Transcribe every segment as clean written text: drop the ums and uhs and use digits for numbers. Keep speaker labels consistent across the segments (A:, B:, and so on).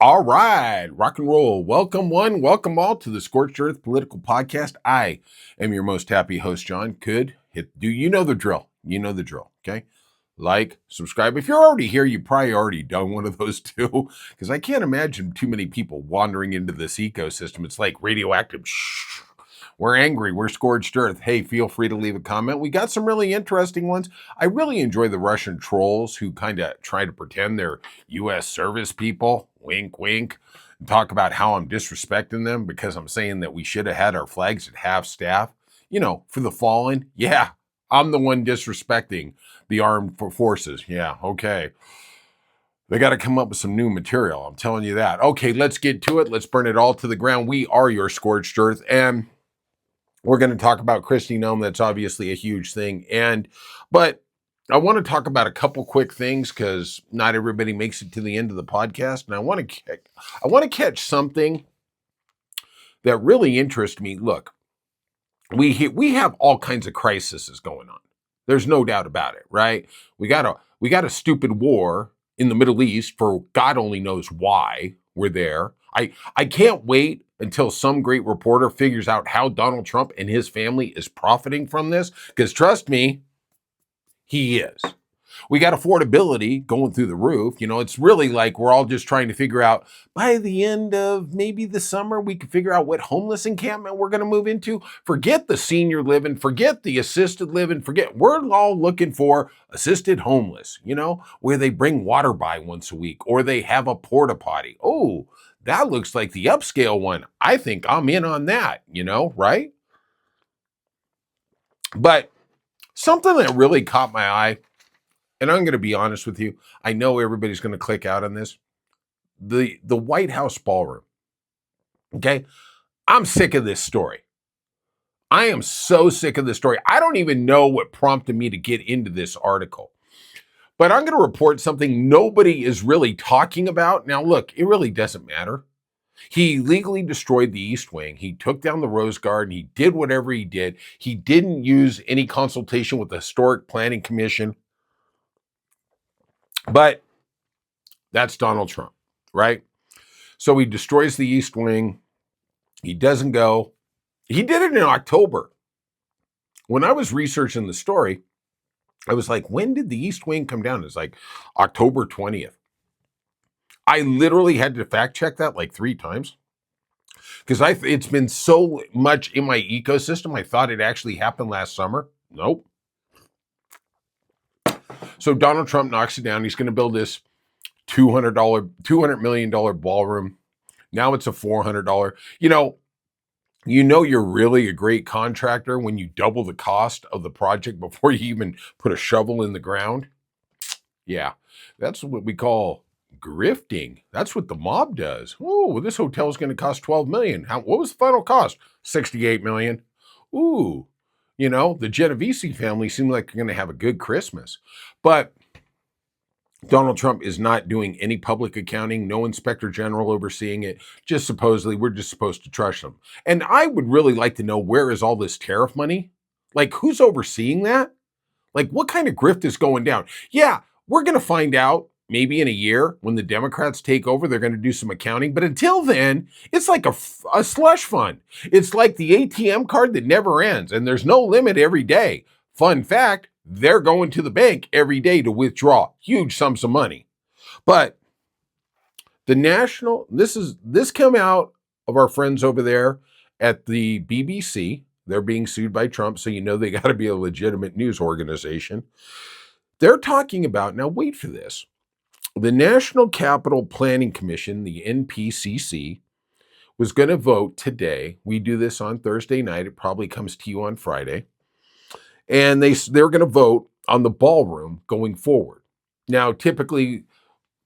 A: All right, rock and roll. Welcome one, welcome all to the Scorched Earth Political Podcast. I am your most happy host, John. Do you know the drill? You know the drill, okay? Like, subscribe. If you're already here, you probably already done one of those too, because I can't imagine too many people wandering into this ecosystem. It's like radioactive. Shh. We're angry. We're Scorched Earth. Hey, feel free to leave a comment. We got some really interesting ones. I really enjoy the Russian trolls who kind of try to pretend they're U.S. service people. Wink, wink. And talk about how I'm disrespecting them because I'm saying that we should have had our flags at half staff. You know, for the fallen. Yeah, I'm the one disrespecting the armed forces. Yeah, okay. They got to come up with some new material. I'm telling you that. Okay, let's get to it. Let's burn it all to the ground. We are your Scorched Earth, and we're going to talk about Kristi Noem. That's obviously a huge thing. But I want to talk about a couple quick things because not everybody makes it to the end of the podcast. And I want to catch something that really interests me. Look, we have all kinds of crises going on. There's no doubt about it, right? We got a stupid war in the Middle East for God only knows why we're there. I can't wait until some great reporter figures out how Donald Trump and his family is profiting from this, because trust me, he is. We got affordability going through the roof. You know, it's really like we're all just trying to figure out by the end of maybe the summer, we can figure out what homeless encampment we're going to move into. Forget the senior living, forget the assisted living, we're all looking for assisted homeless, you know, where they bring water by once a week or they have a porta potty. Oh, that looks like the upscale one. I think I'm in on that, you know, right? But something that really caught my eye, and I'm going to be honest with you, I know everybody's going to click out on this. The White House ballroom. Okay? I'm sick of this story. I am so sick of this story. I don't even know what prompted me to get into this article. But I'm going to report something nobody is really talking about. Now, look, it really doesn't matter. He legally destroyed the East Wing. He took down the Rose Garden. He did whatever he did. He didn't use any consultation with the Historic Planning Commission. But that's Donald Trump, right? So he destroys the East Wing. He doesn't go. He did it in October. When I was researching the story, I was like, when did the East Wing come down? It's like October 20th. I literally had to fact check that like 3 times because it's been so much in my ecosystem. I thought it actually happened last summer. Nope. So Donald Trump knocks it down. He's going to build this $200 million ballroom. Now it's a $400. You know you're really a great contractor when you double the cost of the project before you even put a shovel in the ground. Yeah, that's what we call grifting. That's what the mob does. Oh, this hotel is going to cost $12 million. What was the final cost? $68 million. Ooh, the Genovese family seemed like they're going to have a good Christmas. But Donald Trump is not doing any public accounting, no inspector general overseeing it. Just supposedly, we're just supposed to trust them. And I would really like to know, where is all this tariff money? Like, who's overseeing that? Like, what kind of grift is going down? Yeah, we're going to find out maybe in a year when the Democrats take over. They're going to do some accounting. But until then, it's like a slush fund. It's like the ATM card that never ends, and there's no limit every day. Fun fact, they're going to the bank every day to withdraw huge sums of money. But this came out of our friends over there at the BBC. They're being sued by Trump, so they got to be a legitimate news organization. They're talking about, now wait for this, the National Capital Planning Commission, the NPCC, was going to vote today. We do this on Thursday night. It probably comes to you on Friday. And they're going to vote on the ballroom going forward. Now, typically,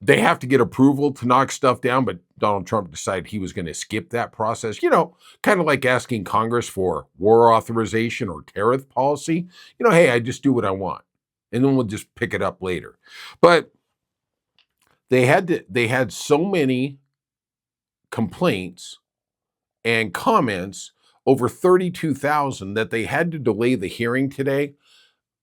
A: they have to get approval to knock stuff down, but Donald Trump decided he was going to skip that process. Kind of like asking Congress for war authorization or tariff policy. Hey, I just do what I want, and then we'll just pick it up later. But they had so many complaints and comments, over 32,000, that they had to delay the hearing today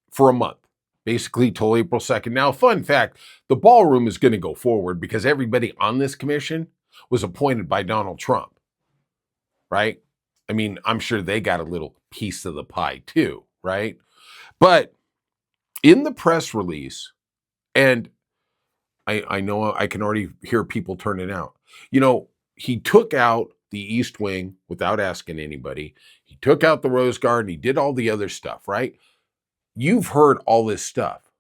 A: for a month, basically till April 2nd. Now, fun fact, the ballroom is going to go forward because everybody on this commission, was appointed by Donald Trump, right? I mean, I'm sure they got a little piece of the pie too, right? But in the press release, and I know I can already hear people turning out. He took out the East Wing without asking anybody. He took out the Rose Garden. He did all the other stuff, right? You've heard all this stuff.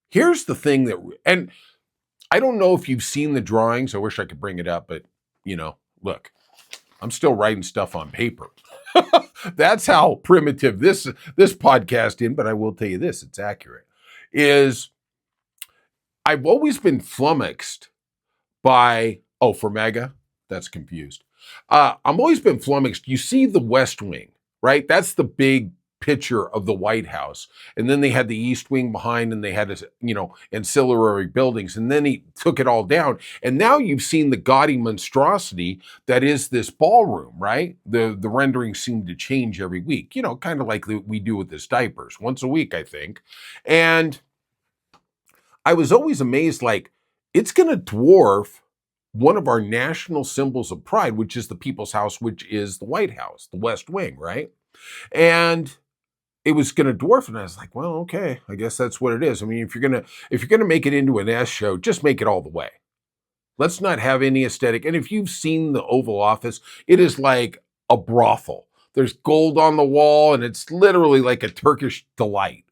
A: Here's the thing and I don't know if you've seen the drawings. I wish I could bring it up, but look, I'm still writing stuff on paper. That's how primitive this podcast is, but I will tell you this, it's accurate, is I've always been flummoxed by, for MAGA, that's confused. I'm always been flummoxed. You see the West Wing, right? That's the big picture of the White House. And then they had the East Wing behind, and they had, ancillary buildings. And then he took it all down. And now you've seen the gaudy monstrosity that is this ballroom, right? The renderings seem to change every week, kind of like we do with this diapers, once a week, I think. And I was always amazed, like, it's going to dwarf one of our national symbols of pride, which is the People's House, which is the White House, the West Wing, right? And it was going to dwarf it. And I was like, well, okay, I guess that's what it is. I mean, if you're gonna make it into an S show, just make it all the way. Let's not have any aesthetic. And if you've seen the Oval Office, it is like a brothel. There's gold on the wall, and it's literally like a Turkish delight.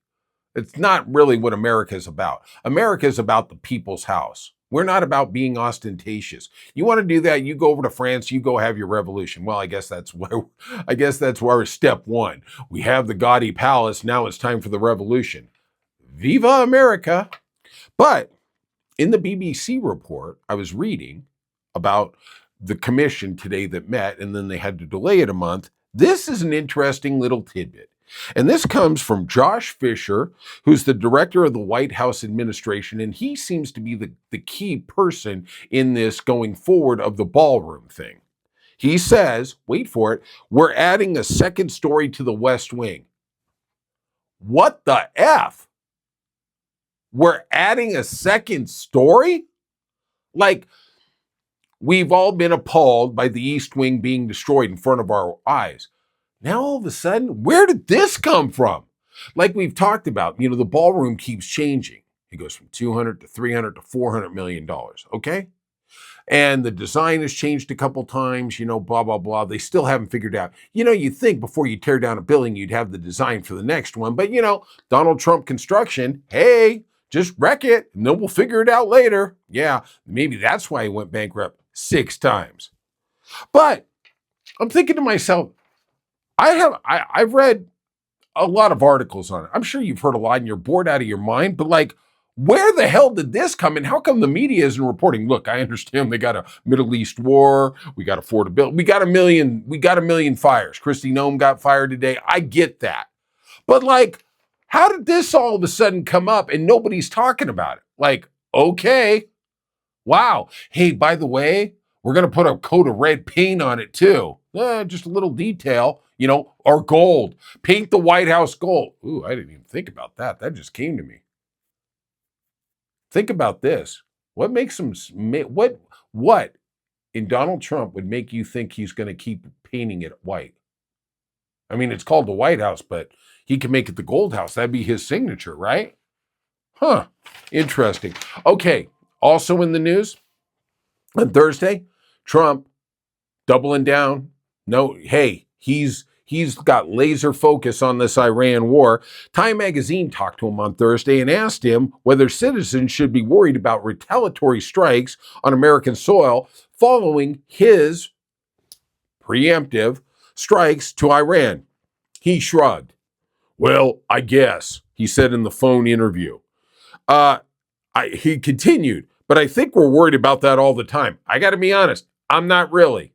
A: It's not really what America is about. America is about the people's house. We're not about being ostentatious. You want to do that, you go over to France, you go have your revolution. Well, I guess that's where step one. We have the gaudy palace, now it's time for the revolution. Viva America! But in the BBC report, I was reading about the commission today that met, and then they had to delay it a month. This is an interesting little tidbit. And this comes from Josh Fisher, who's the director of the White House administration, and he seems to be the key person in this going forward of the ballroom thing. He says, wait for it, we're adding a second story to the West Wing. What the F? We're adding a second story? Like, we've all been appalled by the East Wing being destroyed in front of our eyes. Now, all of a sudden, where did this come from? Like we've talked about, the ballroom keeps changing. It goes from 200 to 300 to $400 million, okay? And the design has changed a couple times, blah, blah, blah. They still haven't figured out. You'd think before you tear down a building, you'd have the design for the next one. But, Donald Trump construction, hey, just wreck it, and then we'll figure it out later. Yeah, maybe that's why he went bankrupt 6 times. But I'm thinking to myself, I've read a lot of articles on it. I'm sure you've heard a lot and you're bored out of your mind, but like, where the hell did this come in? How come the media isn't reporting? Look, I understand they got a Middle East war. We got affordability. We got a million fires. Kristi Noem got fired today. I get that. But like, how did this all of a sudden come up and nobody's talking about it? Like, okay, wow. Hey, by the way, we're going to put a coat of red paint on it too. Just a little detail, or gold. Paint the White House gold. Ooh, I didn't even think about that. That just came to me. Think about this. What makes him, what in Donald Trump would make you think he's going to keep painting it white? I mean, it's called the White House, but he can make it the Gold House. That'd be his signature, right? Huh. Interesting. Okay. Also in the news, on Thursday, Trump doubling down. No, hey, he's got laser focus on this Iran war. Time magazine talked to him on Thursday and asked him whether citizens should be worried about retaliatory strikes on American soil following his preemptive strikes to Iran. He shrugged. Well, I guess, he said in the phone interview. He continued, but I think we're worried about that all the time. I got to be honest, I'm not really.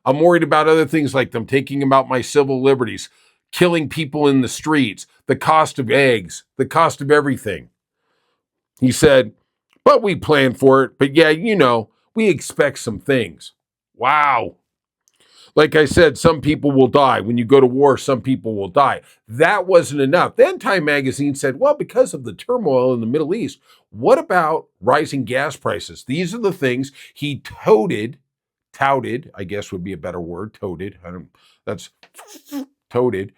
A: I'm worried about other things like them taking about my civil liberties, killing people in the streets, the cost of eggs, the cost of everything. He said, but we plan for it. But yeah, we expect some things. Wow. Like I said, some people will die. When you go to war, some people will die. That wasn't enough. Then Time Magazine said, well, because of the turmoil in the Middle East, what about rising gas prices? These are the things he touted, I guess would be a better word, that's touted.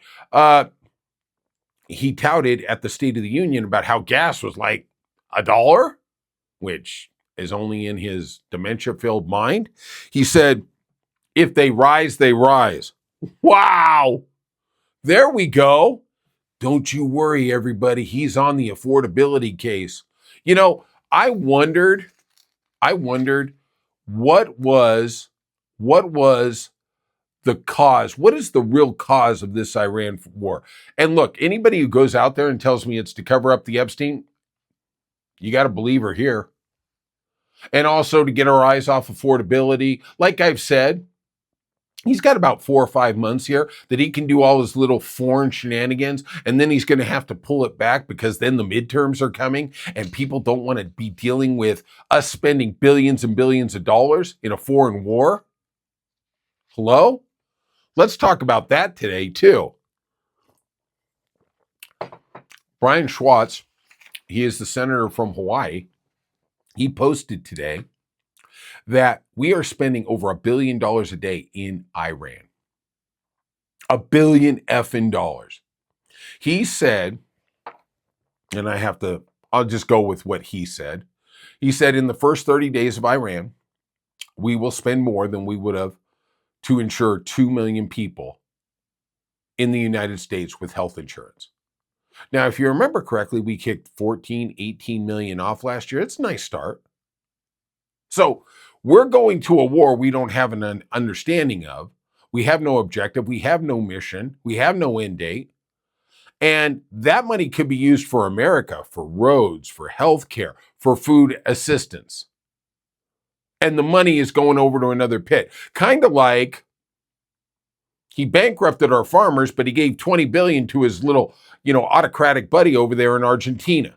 A: He touted at the State of the Union about how gas was like $1, which is only in his dementia-filled mind. He said, if they rise, they rise. Wow. There we go. Don't you worry, everybody. He's on the affordability case. You know, I wondered what was the cause? What is the real cause of this Iran war? And look, anybody who goes out there and tells me it's to cover up the Epstein, you got to believe her here. And also to get our eyes off affordability. Like I've said, he's got about 4 or 5 months here that he can do all his little foreign shenanigans, and then he's going to have to pull it back because then the midterms are coming and people don't want to be dealing with us spending billions and billions of dollars in a foreign war. Hello? Let's talk about that today, too. Brian Schwartz, he is the senator from Hawaii. He posted today that we are spending over $1 billion a day in Iran. $1 billion effing dollars. He said, and I'll just go with what he said. He said in the first 30 days of Iran, we will spend more than we would have to insure 2 million people in the United States with health insurance. Now, if you remember correctly, we kicked 14, 18 million off last year. It's a nice start. So we're going to a war we don't have an understanding of. We have no objective. We have no mission. We have no end date. And that money could be used for America, for roads, for healthcare, for food assistance. And the money is going over to another pit. Kind of like he bankrupted our farmers, but he gave $20 billion to his little, autocratic buddy over there in Argentina.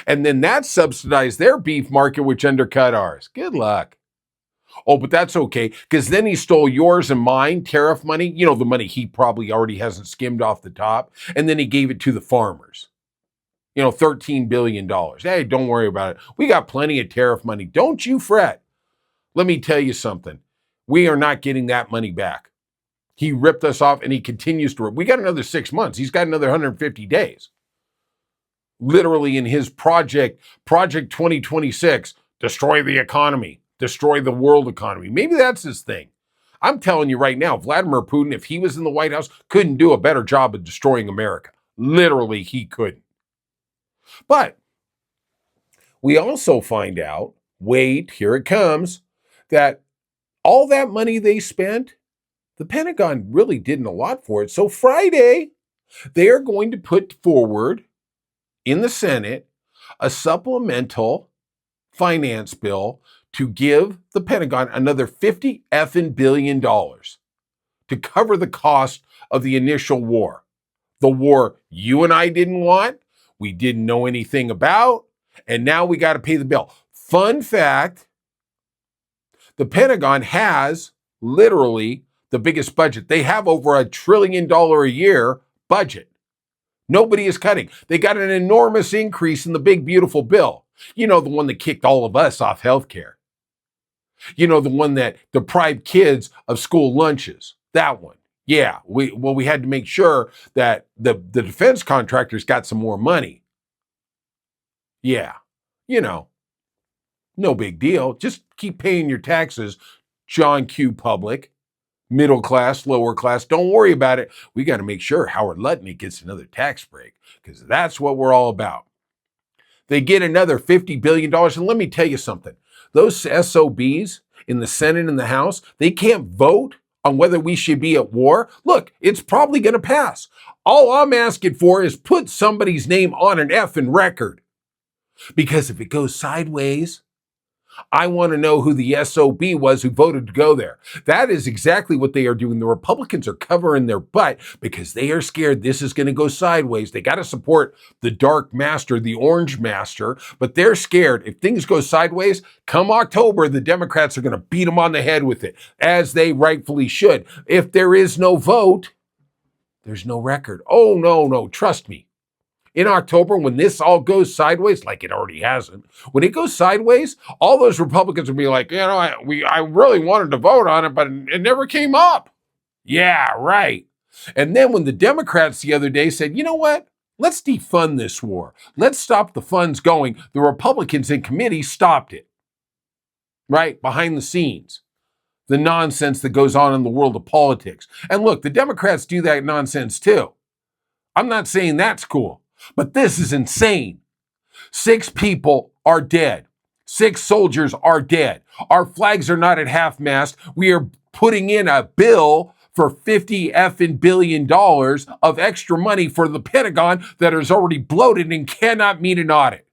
A: And then that subsidized their beef market, which undercut ours. Good luck. Oh, but that's okay, because then he stole yours and mine tariff money, the money he probably already hasn't skimmed off the top, and then he gave it to the farmers. $13 billion. Hey, don't worry about it. We got plenty of tariff money. Don't you fret. Let me tell you something. We are not getting that money back. He ripped us off and he continues to rip. We got another 6 months. He's got another 150 days. Literally in his Project 2026, destroy the economy, destroy the world economy. Maybe that's his thing. I'm telling you right now, Vladimir Putin, if he was in the White House, couldn't do a better job of destroying America. Literally, he couldn't. But we also find out, wait, here it comes, that all that money they spent, the Pentagon really didn't a lot for it. So Friday, they are going to put forward in the Senate a supplemental finance bill to give the Pentagon another $50 billion to cover the cost of the initial war. The war you and I didn't want, we didn't know anything about, and now we got to pay the bill. Fun fact, the Pentagon has literally the biggest budget. They have over $1 trillion a year budget. Nobody is cutting. They got an enormous increase in the big, beautiful bill. The one that kicked all of us off healthcare. The one that deprived kids of school lunches. That one. Yeah, we had to make sure that the defense contractors got some more money. Yeah, no big deal. Just keep paying your taxes, John Q. Public, middle class, lower class. Don't worry about it. We got to make sure Howard Lutnick gets another tax break because that's what we're all about. They get another $50 billion. And let me tell you something. Those SOBs in the Senate and the House, they can't vote on whether we should be at war. Look, it's probably going to pass. All I'm asking for is put somebody's name on an effing record. Because if it goes sideways, I want to know who the SOB was who voted to go there. That is exactly what they are doing. The Republicans are covering their butt because they are scared this is going to go sideways. They got to support the dark master, the orange master, but they're scared if things go sideways, come October, the Democrats are going to beat them on the head with it, as they rightfully should. If there is no vote, there's no record. Oh, no, trust me. In October, when this all goes sideways, like it already hasn't, when it goes sideways, all those Republicans will be like, I really wanted to vote on it, but it never came up. Yeah, right. And then when the Democrats the other day said, you know what? Let's defund this war. Let's stop the funds going. The Republicans in committee stopped it. Right? Behind the scenes. The nonsense that goes on in the world of politics. And look, the Democrats do that nonsense too. I'm not saying that's cool. But this is insane. 6 people are dead. 6 soldiers are dead. Our flags are not at half-mast. We are putting in a bill for $50 billion of extra money for the Pentagon that is already bloated and cannot meet an audit.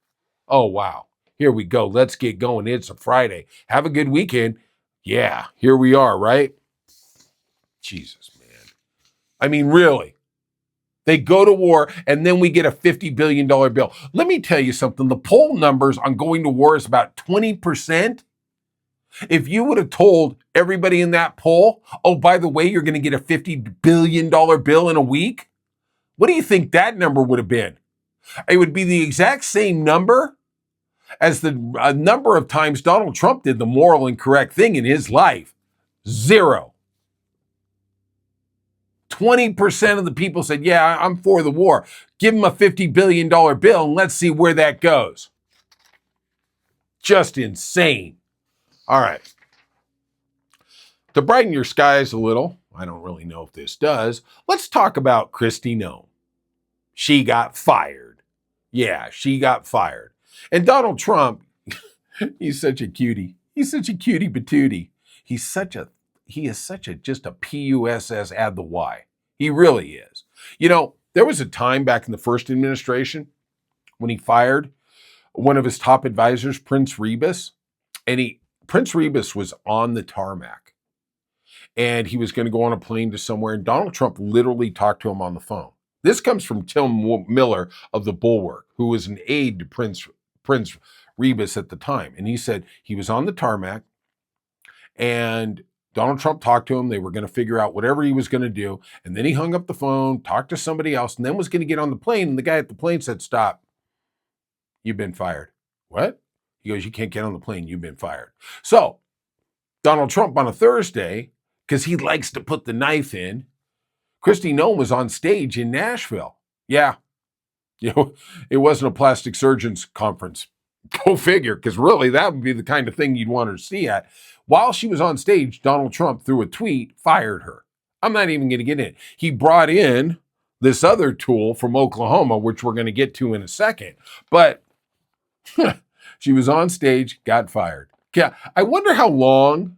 A: Oh, wow. Here we go. Let's get going. It's a Friday. Have a good weekend. Yeah, here we are, right? Jesus, man. I mean, really. They go to war, and then we get a $50 billion bill. Let me tell you something. The poll numbers on going to war is about 20%. If you would have told everybody in that poll, oh, by the way, you're going to get a $50 billion bill in a week, what do you think that number would have been? It would be the exact same number as the number of times Donald Trump did the moral and correct thing in his life. 0. 20% of the people said, yeah, I'm for the war. Give them a $50 billion bill and let's see where that goes. Just insane. All right. To brighten your skies a little, I don't really know if this does, let's talk about Kristi Noem. She got fired. Yeah, she got fired. And Donald Trump, he's such a cutie. He's such a cutie patootie. He is such a just a PUSS add the Y. He really is. You know, there was a time back in the first administration when he fired one of his top advisors, Prince Rebus, and Prince Rebus was on the tarmac and he was going to go on a plane to somewhere, and Donald Trump literally talked to him on the phone. This comes from Tim Miller of the Bulwark, who was an aide to Prince Rebus at the time. And he said he was on the tarmac and Donald Trump talked to him. They were going to figure out whatever he was going to do. And then he hung up the phone, talked to somebody else, and then was going to get on the plane. And the guy at the plane said, stop. You've been fired. What? He goes, you can't get on the plane. You've been fired. So Donald Trump on a Thursday, because he likes to put the knife in, Kristi Noem was on stage in Nashville. Yeah. You know, it wasn't a plastic surgeon's conference. Go figure, because really that would be the kind of thing you'd want her to see at. While she was on stage, Donald Trump, through a tweet, fired her. I'm not even going to get in. He brought in this other tool from Oklahoma, which we're going to get to in a second. But she was on stage, got fired. Yeah, I wonder how long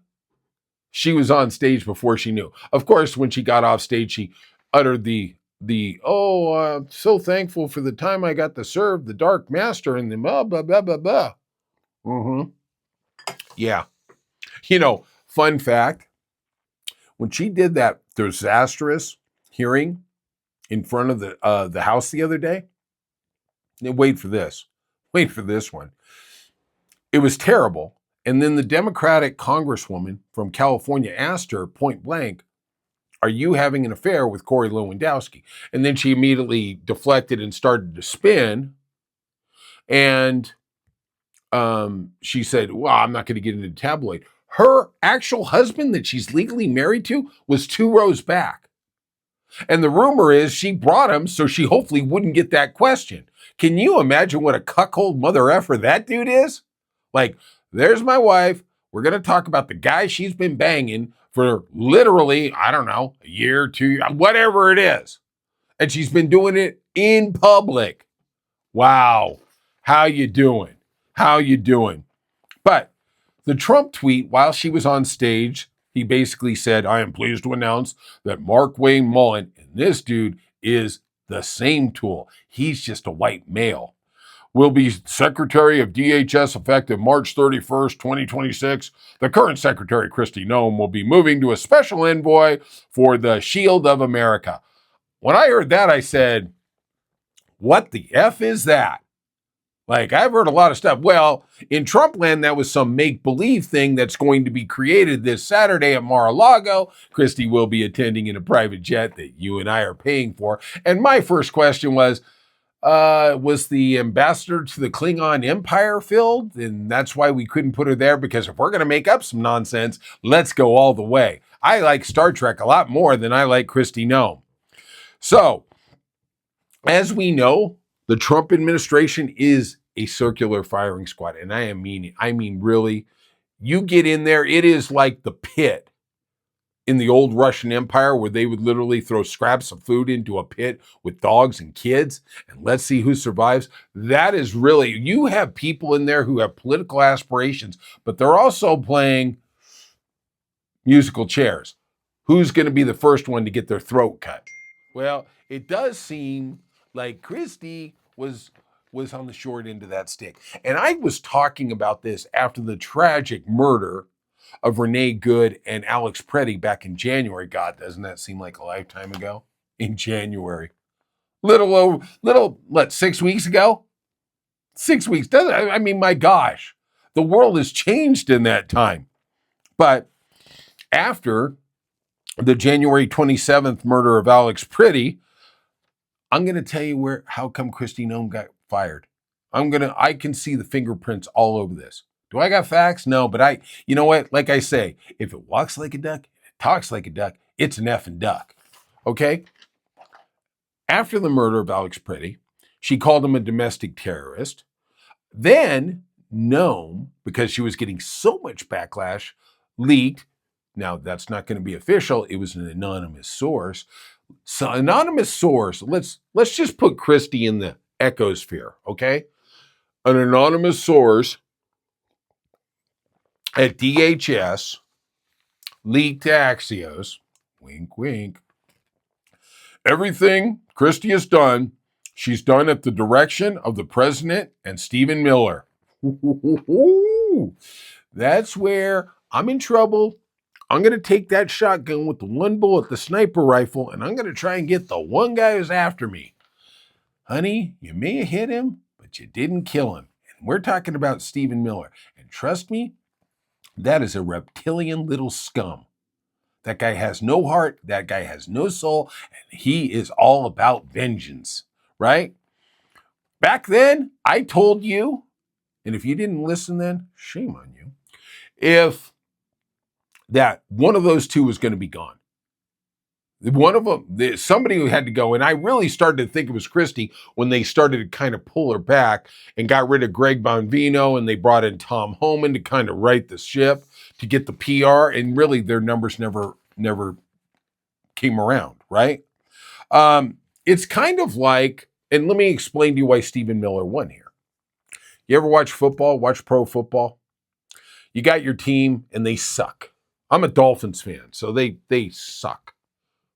A: she was on stage before she knew. Of course, when she got off stage, she uttered I'm so thankful for the time I got to serve the Dark Master and the blah, blah, blah, blah, blah. Mm-hmm. Yeah. You know, fun fact, when she did that disastrous hearing in front of the House the other day, wait for this one. It was terrible. And then the Democratic Congresswoman from California asked her point blank, are you having an affair with Corey Lewandowski? And then she immediately deflected and started to spin. And she said, well, I'm not going to get into the tabloid. Her actual husband that she's legally married to was 2 rows back. And the rumor is she brought him so she hopefully wouldn't get that question. Can you imagine what a cuckold mother effer that dude is? Like, there's my wife. We're going to talk about the guy she's been banging for literally, I don't know, a year, 2 years, whatever it is. And she's been doing it in public. Wow. How you doing? How you doing? But the Trump tweet, while she was on stage, he basically said, I am pleased to announce that Markwayne Mullin, and this dude is the same tool. He's just a white male, will be Secretary of DHS effective March 31st, 2026. The current Secretary, Kristi Noem, will be moving to a special envoy for the Shield of America. When I heard that, I said, what the F is that? Like, I've heard a lot of stuff. Well, in Trump land, that was some make-believe thing that's going to be created this Saturday at Mar-a-Lago. Kristi will be attending in a private jet that you and I are paying for. And my first question was the ambassador to the Klingon Empire filled? And that's why we couldn't put her there, because if we're going to make up some nonsense, let's go all the way. I like Star Trek a lot more than I like Kristi Noem. So, as we know, the Trump administration is a circular firing squad. And I mean, really, you get in there, it is like the pit in the old Russian Empire where they would literally throw scraps of food into a pit with dogs and kids, and let's see who survives. That is really, you have people in there who have political aspirations, but they're also playing musical chairs. Who's going to be the first one to get their throat cut? Well, it does seem like Kristi was on the short end of that stick. And I was talking about this after the tragic murder of Renee Good and Alex Pretti back in January. God, doesn't that seem like a lifetime ago? In January. What, 6 weeks ago? 6 weeks. I mean, my gosh, the world has changed in that time. But after the January 27th murder of Alex Pretti, I'm going to tell you how come Kristi Noem got fired. I can see the fingerprints all over this. Do I got facts? No, but you know what? Like I say, if it walks like a duck, if it talks like a duck, it's an effing duck. Okay? After the murder of Alex Pretti, she called him a domestic terrorist. Then Noem, because she was getting so much backlash, leaked. Now, that's not going to be official. It was an anonymous source. So, anonymous source, let's just put Kristi in the echosphere, okay? An anonymous source at DHS leaked to Axios, wink, wink, everything Kristi has done, she's done at the direction of the president and Stephen Miller. That's where I'm in trouble. I'm going to take that shotgun with the one bullet, the sniper rifle, and I'm going to try and get the one guy who's after me. Honey, you may have hit him, but you didn't kill him. And we're talking about Stephen Miller. And trust me, that is a reptilian little scum. That guy has no heart. That guy has no soul. And he is all about vengeance, right? Back then, I told you, and if you didn't listen then, shame on you, if that one of those two was going to be gone. One of them, somebody who had to go, and I really started to think it was Kristi when they started to kind of pull her back and got rid of Greg Bovino, and they brought in Tom Homan to kind of right the ship, to get the PR, and really their numbers never came around, right? It's kind of like, and let me explain to you why Stephen Miller won here. You ever watch football, watch pro football? You got your team and they suck. I'm a Dolphins fan, so they suck,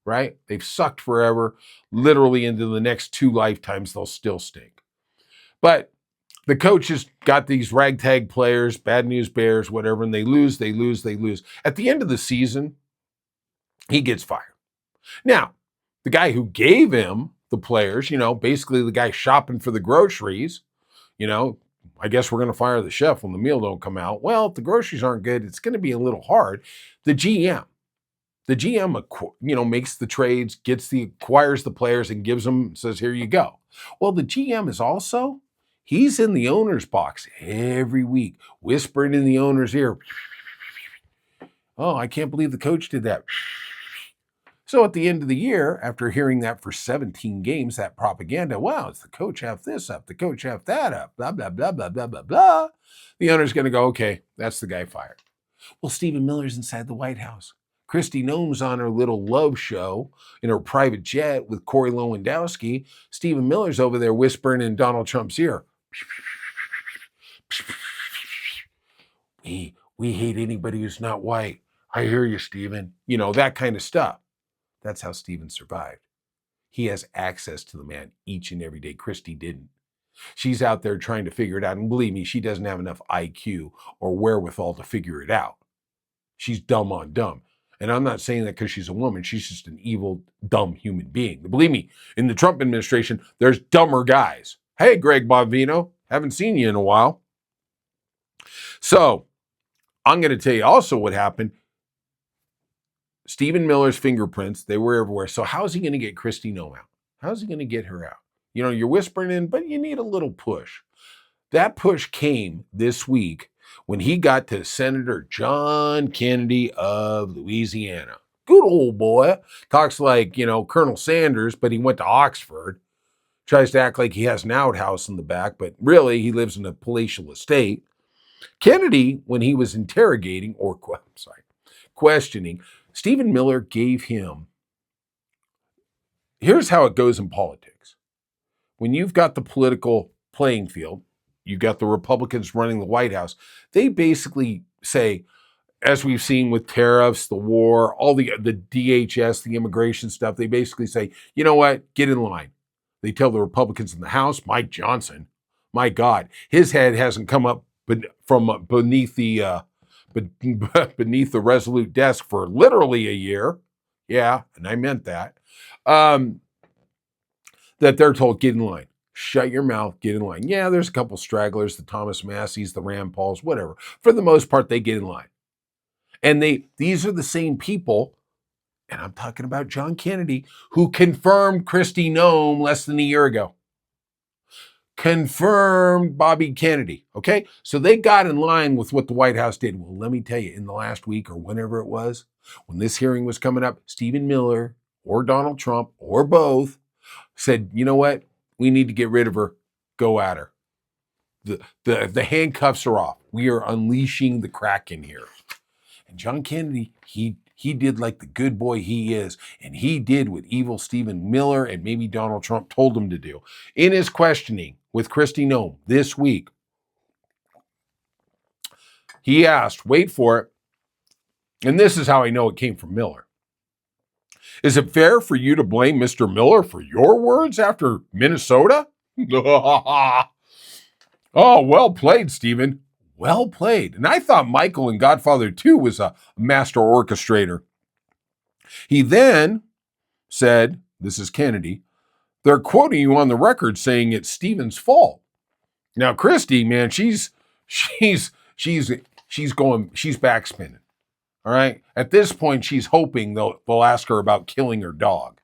A: right? They've sucked forever. Literally into the next 2 lifetimes, they'll still stink. But the coach has got these ragtag players, bad news bears, whatever, and they lose. At the end of the season, he gets fired. Now, the guy who gave him the players, basically the guy shopping for the groceries, I guess we're going to fire the chef when the meal don't come out. Well, if the groceries aren't good, it's going to be a little hard. The GM, makes the trades, acquires the players and gives them, says, here you go. Well, the GM is also, he's in the owner's box every week, whispering in the owner's ear. Oh, I can't believe the coach did that. So at the end of the year, after hearing that for 17 games, that propaganda, wow, it's the coach have this up, the coach have that up, blah, blah, blah, blah, blah, blah, blah. The owner's going to go, okay, that's the guy fired. Well, Stephen Miller's inside the White House. Kristi Noem's on her little love show in her private jet with Corey Lewandowski. Stephen Miller's over there whispering in Donald Trump's ear. We hate anybody who's not white. I hear you, Stephen. That kind of stuff. That's how Stephen survived. He has access to the man each and every day. Kristi didn't. She's out there trying to figure it out. And believe me, she doesn't have enough IQ or wherewithal to figure it out. She's dumb on dumb. And I'm not saying that because she's a woman. She's just an evil, dumb human being. But believe me, in the Trump administration, there's dumber guys. Hey, Greg Bovino, haven't seen you in a while. So I'm going to tell you also what happened. Stephen Miller's fingerprints, they were everywhere. So how's he going to get Kristi Noem out? How's he going to get her out? You know, you're whispering in, but you need a little push. That push came this week when he got to Senator John Kennedy of Louisiana. Good old boy. Talks like, Colonel Sanders, but he went to Oxford. Tries to act like he has an outhouse in the back, but really he lives in a palatial estate. Kennedy, when he was interrogating, questioning, Stephen Miller gave him, here's how it goes in politics. When you've got the political playing field, you've got the Republicans running the White House, they basically say, as we've seen with tariffs, the war, all the DHS, the immigration stuff, they basically say, you know what, get in line. They tell the Republicans in the House, Mike Johnson, my God, his head hasn't come up from beneath the Resolute desk for literally a year. Yeah, and I meant that. That they're told, get in line. Shut your mouth, get in line. Yeah, there's a couple stragglers, the Thomas Masseys, the Rand Pauls, whatever. For the most part, they get in line. And these are the same people, and I'm talking about John Kennedy, who confirmed Kristi Noem less than a year ago. Confirmed Bobby Kennedy, okay? So they got in line with what the White House did. Well, let me tell you, in the last week or whenever it was, when this hearing was coming up, Stephen Miller or Donald Trump or both said, you know what? We need to get rid of her. Go at her. The handcuffs are off. We are unleashing the Kraken here. And John Kennedy, he did like the good boy he is. And he did what evil Stephen Miller and maybe Donald Trump told him to do. In his questioning with Kristi Noem this week, he asked, wait for it, and this is how I know it came from Miller. Is it fair for you to blame Mr. Miller for your words after Minnesota? Oh, well played, Stephen. Well played. And I thought Michael in Godfather 2 was a master orchestrator. He then said, this is Kennedy, they're quoting you on the record saying it's Stephen's fault. Now, Kristi, man, she's backspinning. All right. At this point, she's hoping they'll ask her about killing her dog.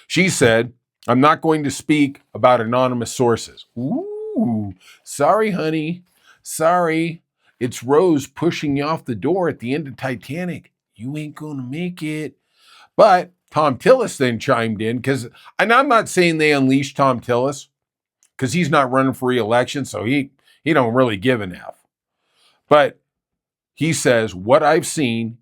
A: She said, I'm not going to speak about anonymous sources. Ooh, sorry, honey. Sorry. It's Rose pushing you off the door at the end of Titanic. You ain't going to make it. But Tom Tillis then chimed in and I'm not saying they unleashed Tom Tillis because he's not running for re-election, so he don't really give an F. But he says, what I've seen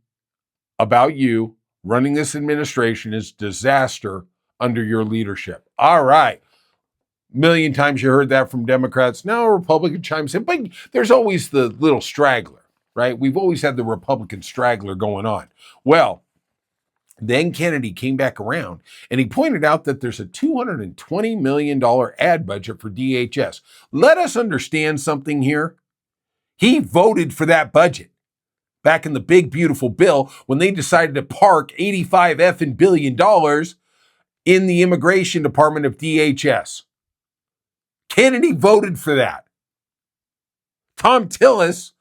A: about you running this administration is disaster under your leadership. All right. Million times you heard that from Democrats. Now a Republican chimes in, but there's always the little straggler, right? We've always had the Republican straggler going on. Well, then Kennedy came back around and he pointed out that there's a $220 million ad budget for DHS. Let us understand something here. He voted for that budget back in the big, beautiful bill when they decided to park $85 billion in the immigration department of DHS. Kennedy voted for that. Tom Tillis,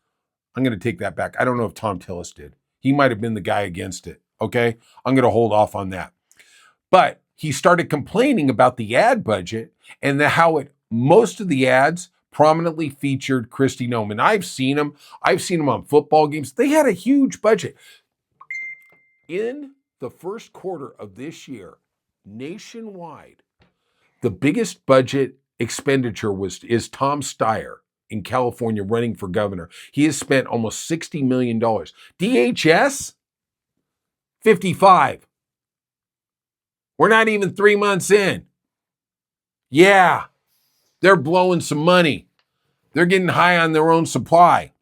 A: I'm going to take that back. I don't know if Tom Tillis did. He might have been the guy against it. Okay, I'm going to hold off on that. But he started complaining about the ad budget and how most of the ads prominently featured Kristi Noem. And I've seen them on football games. They had a huge budget. In the first quarter of this year, nationwide, the biggest budget expenditure is Tom Steyer in California running for governor. He has spent almost $60 million. DHS, 55. We're not even 3 months in. Yeah, they're blowing some money. They're getting high on their own supply.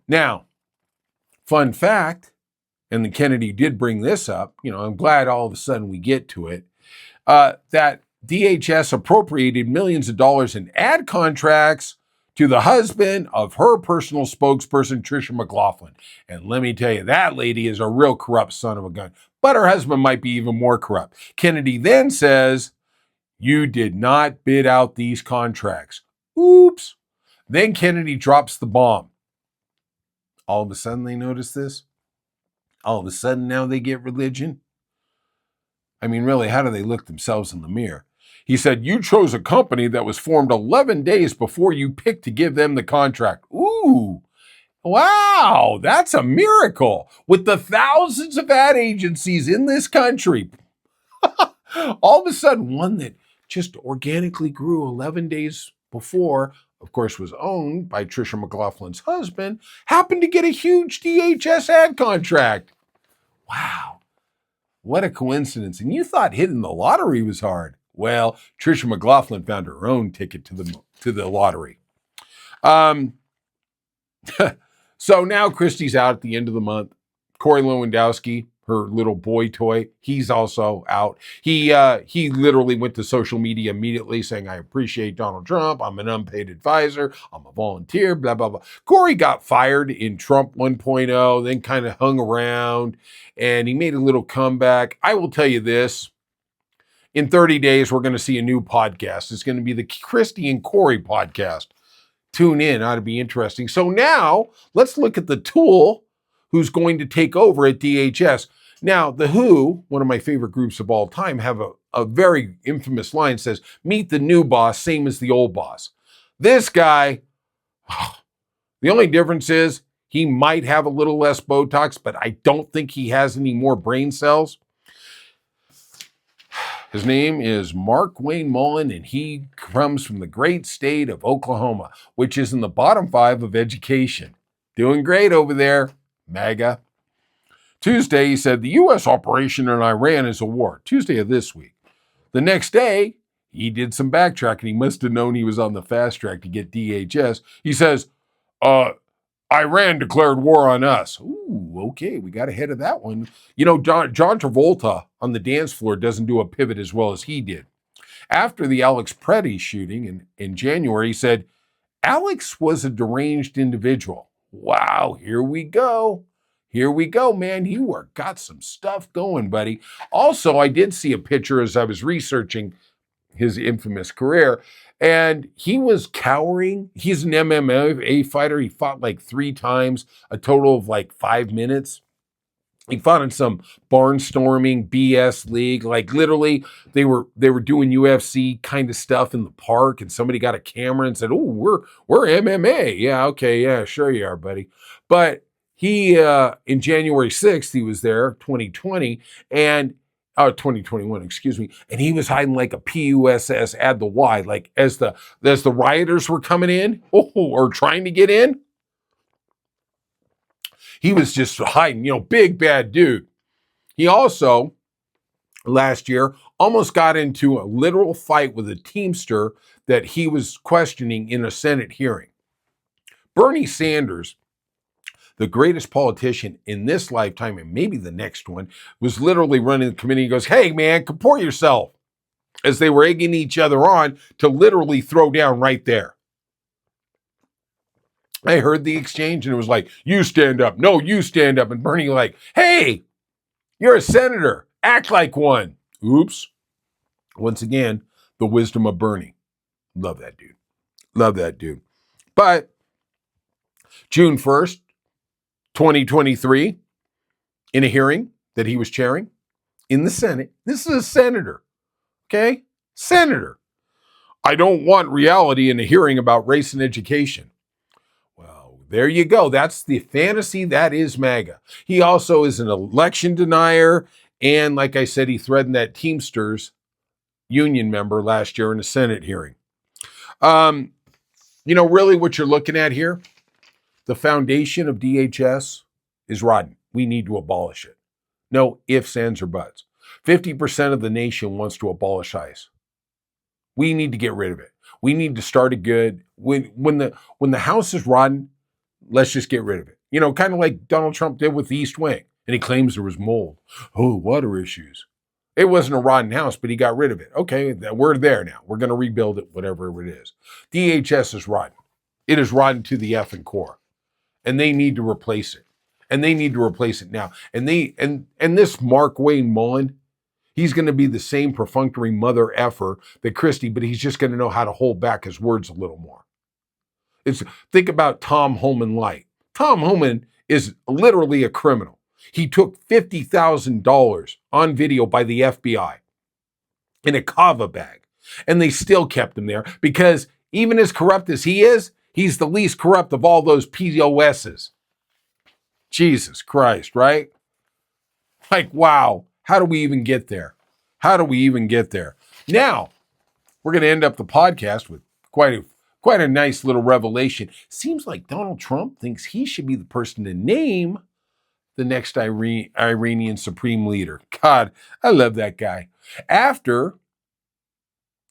A: Now, fun fact, and the Kennedy did bring this up, I'm glad all of a sudden we get to it, that DHS appropriated millions of dollars in ad contracts to the husband of her personal spokesperson, Tricia Mclaughlin. And let me tell you, that lady is a real corrupt son of a gun. But her husband might be even more corrupt. Kennedy then says, "You did not bid out these contracts." Oops. Then Kennedy drops the bomb. All of a sudden they notice this. All of a sudden now they get religion. I mean, really, how do they look themselves in the mirror? He said, "You chose a company that was formed 11 days before you picked to give them the contract." Ooh, wow, that's a miracle. With the thousands of ad agencies in this country, all of a sudden, one that just organically grew 11 days before, of course, was owned by Tricia McLaughlin's husband, happened to get a huge DHS ad contract. Wow, what a coincidence. And you thought hitting the lottery was hard. Well, Tricia McLaughlin found her own ticket to the lottery. So now Kristi's out at the end of the month. Corey Lewandowski, her little boy toy, he's also out. He literally went to social media immediately saying, "I appreciate Donald Trump. I'm an unpaid advisor. I'm a volunteer, blah, blah, blah." Corey got fired in Trump 1.0, then kind of hung around, and he made a little comeback. I will tell you this. In 30 days, we're going to see a new podcast. It's going to be the Kristi and Corey podcast. Tune in. Ought to be interesting. So now let's look at the tool who's going to take over at DHS. Now, The Who, one of my favorite groups of all time, have a very infamous line, says, "Meet the new boss, same as the old boss." This guy, the only difference is he might have a little less Botox, but I don't think he has any more brain cells. His name is Markwayne Mullin, and he comes from the great state of Oklahoma, which is in the bottom 5 of education. Doing great over there, MAGA. Tuesday, he said, "The U.S. operation in Iran is a war." Tuesday of this week. The next day, he did some backtracking. He must have known he was on the fast track to get DHS. He says, "Iran declared war on us." Ooh, okay, we got ahead of that one. You know, John Travolta on the dance floor doesn't do a pivot as well as he did. After the Alex Pretti shooting in January, he said, "Alex was a deranged individual." Wow, here we go. Here we go, man. You got some stuff going, buddy. Also, I did see a picture as I was researching his infamous career, and he was cowering. He's an MMA fighter. He fought like 3 times, a total of like 5 minutes. He fought in some barnstorming BS league. Like literally, they were doing UFC kind of stuff in the park, and somebody got a camera and said, "Oh, we're MMA." Yeah, okay, yeah, sure you are, buddy. But he in January 6th, he was there, 2020, and 2021, excuse me, and he was hiding like a PUSS add the Y, like as the rioters were coming in, or trying to get in. He was just hiding, big bad dude. He also, last year, almost got into a literal fight with a Teamster that he was questioning in a Senate hearing. Bernie Sanders, the greatest politician in this lifetime and maybe the next one, was literally running the committee. He goes, "Hey, man, comport yourself," as they were egging each other on to literally throw down right there. I heard the exchange and it was like, "You stand up. No, you stand up." And Bernie like, "Hey, you're a senator. Act like one." Oops. Once again, the wisdom of Bernie. Love that dude. Love that dude. But June 1st, 2023, in a hearing that he was chairing in the Senate, this is a senator, okay? Senator. "I don't want reality in a hearing about race and education." Well, there you go. That's the fantasy that is MAGA. He also is an election denier. And like I said, he threatened that Teamsters union member last year in a Senate hearing. Really what you're looking at here, the foundation of DHS is rotten. We need to abolish it. No ifs, ands, or buts. 50% of the nation wants to abolish ICE. We need to get rid of it. We need to start it good. When the house is rotten, let's just get rid of it. Kind of like Donald Trump did with the East Wing. And he claims there was mold. Oh, water issues. It wasn't a rotten house, but he got rid of it. Okay, we're there now. We're going to rebuild it, whatever it is. DHS is rotten. It is rotten to the effing core. And they need to replace it. And they need to replace it now. And this Markwayne Mullin, he's going to be the same perfunctory mother effer that Kristi, but he's just going to know how to hold back his words a little more. Think about Tom Homan light. Tom Homan is literally a criminal. He took $50,000 on video by the FBI in a kava bag, and they still kept him there because even as corrupt as he is, he's the least corrupt of all those POSs. Jesus Christ, right? Like, wow, how do we even get there? How do we even get there? Now, we're going to end up the podcast with quite a nice little revelation. Seems like Donald Trump thinks he should be the person to name the next Iranian supreme leader. God, I love that guy. After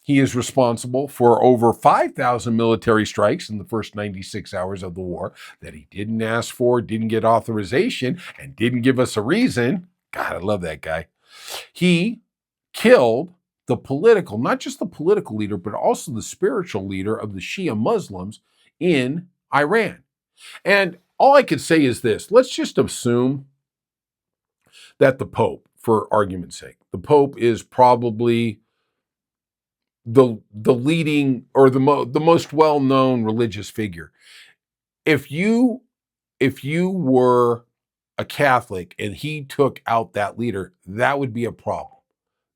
A: he is responsible for over 5,000 military strikes in the first 96 hours of the war that he didn't ask for, didn't get authorization, and didn't give us a reason. God, I love that guy. He killed the political, not just the political leader, but also the spiritual leader of the Shia Muslims in Iran. And all I could say is this. Let's just assume that the Pope, for argument's sake, the Pope is probably the leading or the most well-known religious figure. If you were a Catholic and he took out that leader, that would be a problem.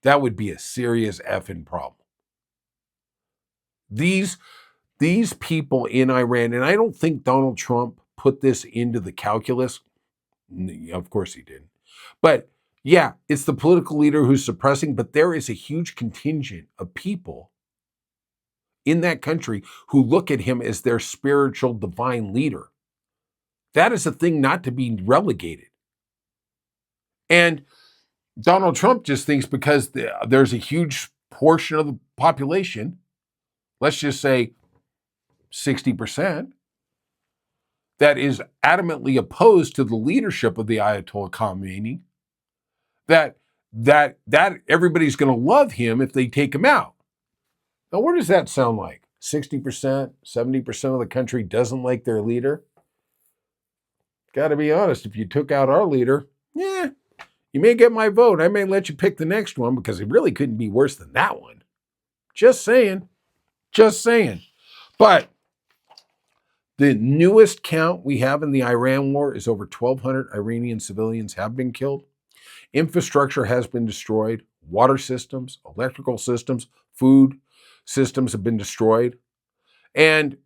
A: That would be a serious effing problem. These people in Iran, and I don't think Donald Trump put this into the calculus. Of course he didn't. But yeah, it's the political leader who's suppressing, but there is a huge contingent of people in that country who look at him as their spiritual divine leader. That is a thing not to be relegated. And Donald Trump just thinks because there's a huge portion of the population, let's just say 60%, that is adamantly opposed to the leadership of the Ayatollah Khamenei, that everybody's going to love him if they take him out. Now, where does that sound like? 60%, 70% of the country doesn't like their leader? Got to be honest, if you took out our leader, you may get my vote. I may let you pick the next one because it really couldn't be worse than that one. Just saying. Just saying. But the newest count we have in the Iran war is over 1,200 Iranian civilians have been killed. Infrastructure has been destroyed. Water systems, electrical systems, food systems have been destroyed. And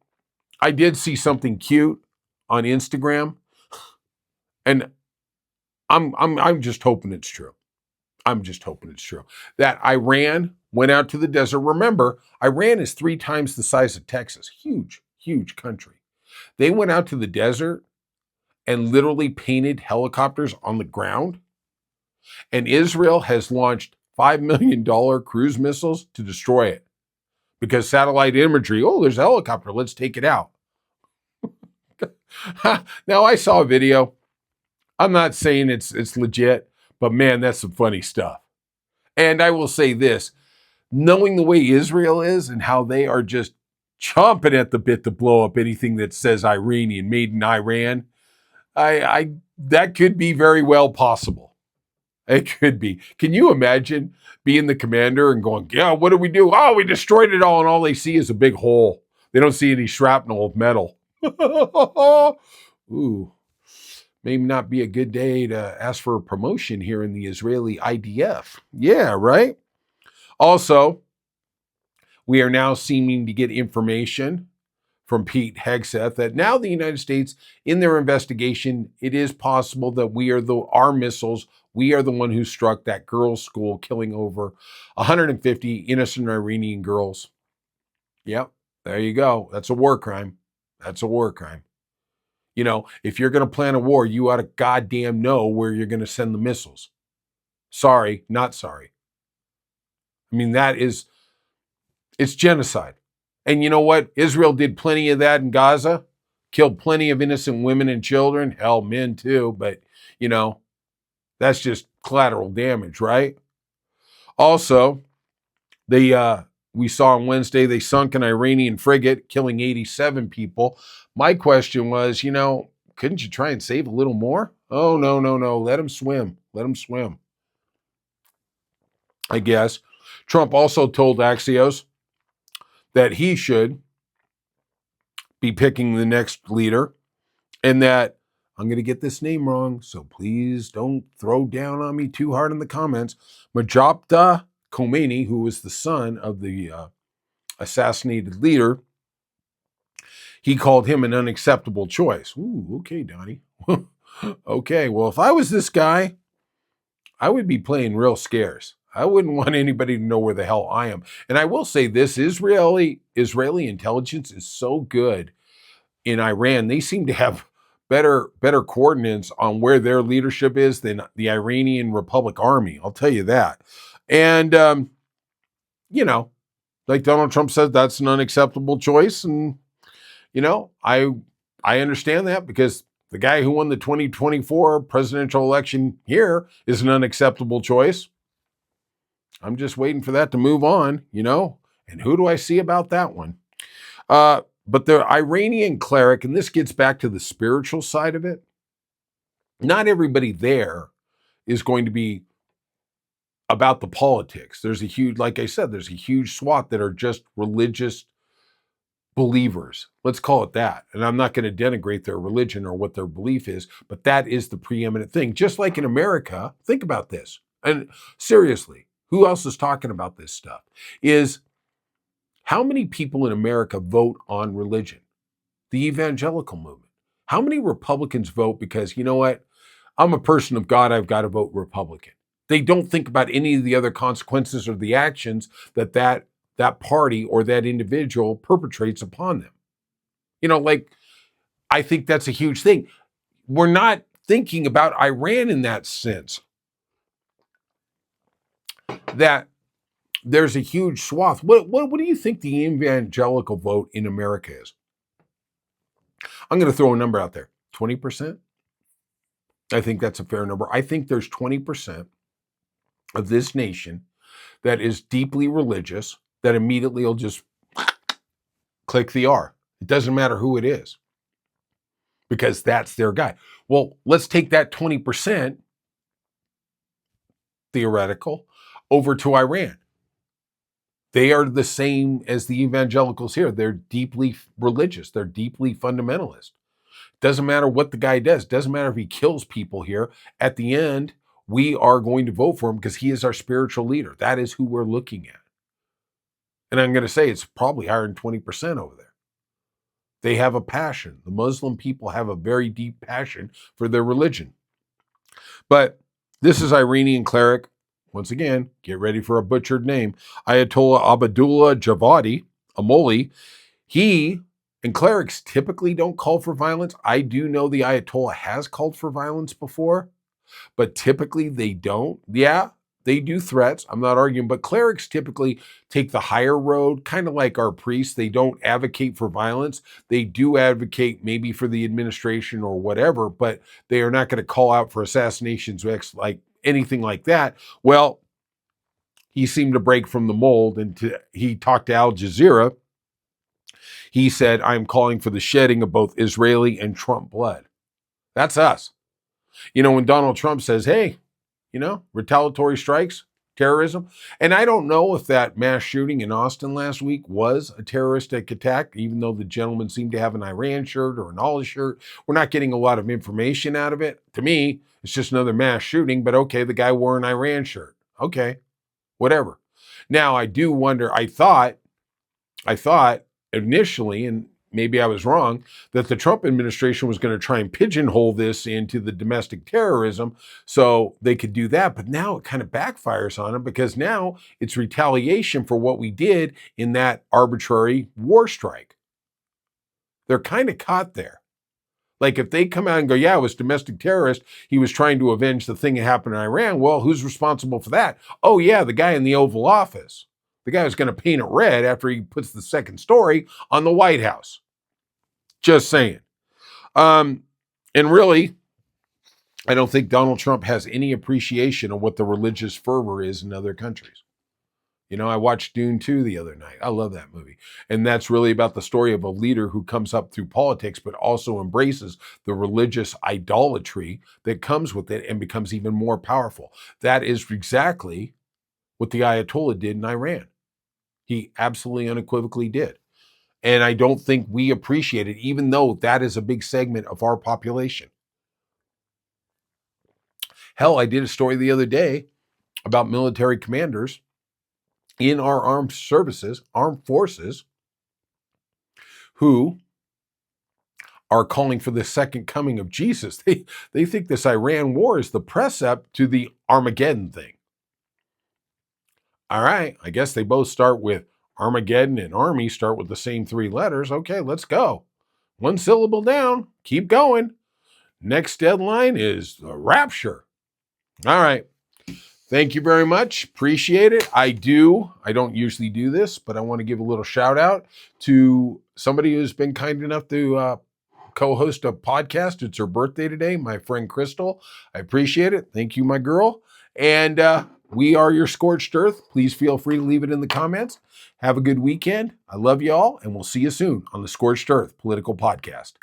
A: I did see something cute on Instagram, and I'm just hoping it's true. I'm just hoping it's true. That Iran went out to the desert. Remember, Iran is 3 times the size of Texas. Huge, huge country. They went out to the desert and literally painted helicopters on the ground. And Israel has launched $5 million cruise missiles to destroy it. Because satellite imagery, there's a helicopter, let's take it out. Now, I saw a video. I'm not saying it's legit, but man, that's some funny stuff. And I will say this, knowing the way Israel is and how they are just chomping at the bit to blow up anything that says Iranian, made in Iran, that could be very well possible. It could be. Can you imagine being the commander and going, yeah, what do we do? Oh, we destroyed it all, and all they see is a big hole. They don't see any shrapnel of metal. Ooh, maybe not be a good day to ask for a promotion here in the Israeli IDF. Yeah, right? Also, we are now seeming to get information from Pete Hegseth that now the United States, in their investigation, it is possible that our missiles, we are the one who struck that girls' school, killing over 150 innocent Iranian girls. Yep, there you go. That's a war crime. That's a war crime. You know, if you're going to plan a war, you ought to goddamn know where you're going to send the missiles. Sorry, not sorry. I mean, it's genocide. And you know what? Israel did plenty of that in Gaza, killed plenty of innocent women and children, hell, men too, but, that's just collateral damage, right? Also, we saw on Wednesday they sunk an Iranian frigate, killing 87 people. My question was, couldn't you try and save a little more? Oh, no, no, no. Let them swim. Let them swim. I guess. Trump also told Axios that he should be picking the next leader, and that I'm going to get this name wrong, so please don't throw down on me too hard in the comments. Majapta Khomeini, who was the son of the assassinated leader, he called him an unacceptable choice. Ooh, okay, Donnie. Okay, well, if I was this guy, I would be playing real scarce. I wouldn't want anybody to know where the hell I am. And I will say this, Israeli intelligence is so good in Iran. They seem to have better coordinates on where their leadership is than the Iranian Republic Army. I'll tell you that. And, like Donald Trump said, that's an unacceptable choice. And, I understand that because the guy who won the 2024 presidential election here is an unacceptable choice. I'm just waiting for that to move on, and who do I see about that one? But the Iranian cleric, and this gets back to the spiritual side of it, not everybody there is going to be about the politics. There's a huge, like I said, there's a huge swath that are just religious believers. Let's call it that. And I'm not going to denigrate their religion or what their belief is, but that is the preeminent thing. Just like in America, think about this. And seriously, who else is talking about this stuff? Is how many people in America vote on religion? The evangelical movement. How many Republicans vote because, you know what? I'm a person of God, I've got to vote Republican. They don't think about any of the other consequences or the actions that party or that individual perpetrates upon them. I think that's a huge thing. We're not thinking about Iran in that sense. That there's a huge swath. What do you think the evangelical vote in America is? I'm going to throw a number out there. 20%? I think that's a fair number. I think there's 20% of this nation that is deeply religious that immediately will just click the R. It doesn't matter who it is because that's their guy. Well, let's take that 20% theoretical over to Iran. They are the same as the evangelicals here. They're deeply religious. They're deeply fundamentalist. Doesn't matter what the guy does. Doesn't matter if he kills people here. At the end, we are going to vote for him because he is our spiritual leader. That is who we're looking at. And I'm going to say it's probably higher than 20% over there. They have a passion. The Muslim people have a very deep passion for their religion. But this is Iranian cleric. Once again, get ready for a butchered name. Ayatollah Abdullah Javadi, a Mulli. He and clerics typically don't call for violence. I do know the Ayatollah has called for violence before, but typically they don't. Yeah, they do threats. I'm not arguing, but clerics typically take the higher road, kind of like our priests. They don't advocate for violence. They do advocate maybe for the administration or whatever, but they are not going to call out for assassinations, like anything like that. Well, he seemed to break from the mold, and he talked to Al Jazeera. He said, I'm calling for the shedding of both Israeli and Trump blood. That's us. When Donald Trump says, hey, retaliatory strikes, terrorism. And I don't know if that mass shooting in Austin last week was a terroristic attack, even though the gentleman seemed to have an Iran shirt or an Allah shirt. We're not getting a lot of information out of it. To me, it's just another mass shooting, but okay, the guy wore an Iran shirt. Okay, whatever. Now, I do wonder, I thought initially, and maybe I was wrong, that the Trump administration was going to try and pigeonhole this into the domestic terrorism so they could do that. But now it kind of backfires on them because now it's retaliation for what we did in that arbitrary war strike. They're kind of caught there. Like if they come out and go, yeah, it was domestic terrorist, he was trying to avenge the thing that happened in Iran. Well, who's responsible for that? Oh, yeah, the guy in the Oval Office. The guy who's going to paint it red after he puts the second story on the White House. Just saying. And really, I don't think Donald Trump has any appreciation of what the religious fervor is in other countries. You know, I watched Dune 2 the other night. I love that movie. And that's really about the story of a leader who comes up through politics, but also embraces the religious idolatry that comes with it and becomes even more powerful. That is exactly what the Ayatollah did in Iran. He absolutely unequivocally did. And I don't think we appreciate it, even though that is a big segment of our population. Hell, I did a story the other day about military commanders in our armed forces, who are calling for the second coming of Jesus. They think this Iran war is the precept to the Armageddon thing. All right, I guess they both start with Armageddon, and army start with the same 3 letters. Okay, let's go. 1 syllable down, keep going. Next deadline is the rapture. All right. Thank you very much. Appreciate it. I don't usually do this, but I want to give a little shout out to somebody who's been kind enough to co-host a podcast. It's her birthday today, my friend Crystal. I appreciate it. Thank you, my girl. And we are your Scorched Earth. Please feel free to leave it in the comments. Have a good weekend. I love you all, and we'll see you soon on the Scorched Earth Political Podcast.